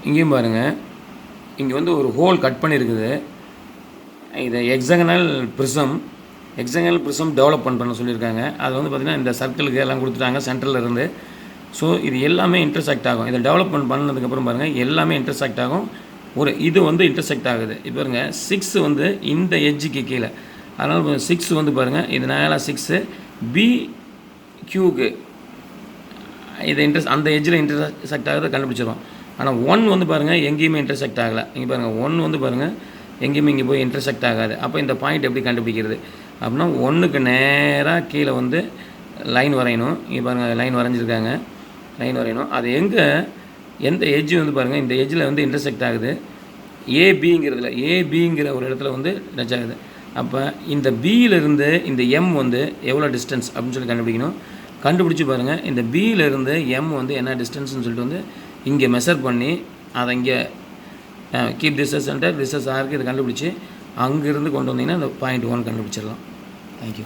இங்கேயும் பாருங்கள், இங்கே வந்து ஒரு ஹோல் கட் பண்ணியிருக்குது. இது ஹெக்ஸாகனல் ப்ரிசம் டெவலப் பண்ண சொல்லியிருக்காங்க. அது வந்து பார்த்திங்கன்னா இந்த சர்க்கிளுக்கு எல்லாம் கொடுத்துட்டாங்க சென்டரில் இருந்து. ஸோ இது எல்லாமே இன்டர்செக்ட் ஆகும். இதை டெவலப்மெண்ட் பண்ணதுக்கப்புறம் பாருங்கள் எல்லாமே இன்டர்செக்ட் ஆகும். இது வந்து இன்டர்செக்ட் ஆகுது. இப்போ பாருங்கள் 6 வந்து இந்த எட்ஜுக்கு கீழே, அதனால் 6 வந்து பாருங்கள் இது நேராக 6 BQக்கு இது அந்த எட்ஜில் இன்டர்செக்ட் ஆகுது கண்டுபிடிச்சிடும். ஆனால் 1 வந்து பாருங்கள் எங்கேயுமே இன்டர்செக்ட் ஆகலை. இங்கே பாருங்கள் 1 வந்து பாருங்கள் எங்கேயுமே இங்கே போய் இன்டர்செக்ட் ஆகாது. அப்போ இந்த பாயிண்ட் எப்படி கண்டுபிடிக்கிறது அப்படின்னா 1க்கு நேராக கீழே வந்து லைன் வரையணும். இங்கே பாருங்கள் லைன் வரைஞ்சிருக்காங்க, லைன் வரையணும். அது எந்த எட்ஜு வந்து பாருங்கள் இந்த எட்ஜில் வந்து இன்டர்செக்ட் ஆகுது. ஏபிங்கிற ஒரு இடத்துல வந்து டச் ஆகுது. அப்போ இந்த பியிலிருந்து இந்த எம் வந்து எவ்வளோ டிஸ்டன்ஸ் அப்படின்னு சொல்லி கண்டுபிடிக்கணும். கண்டுபிடிச்சி பாருங்கள் இந்த பியிலிருந்து எம் வந்து என்ன டிஸ்டன்ஸ்னு சொல்லிட்டு வந்து இங்கே மெஷர் பண்ணி அதை இங்கே கீப் திஸ் சென்டர் திஸ் ஆருக்கு இதை கண்டுபிடிச்சி அங்கேருந்து கொண்டு வந்தீங்கன்னா இந்த .1 கண்டுபிடிச்சிடலாம். தேங்க்யூ.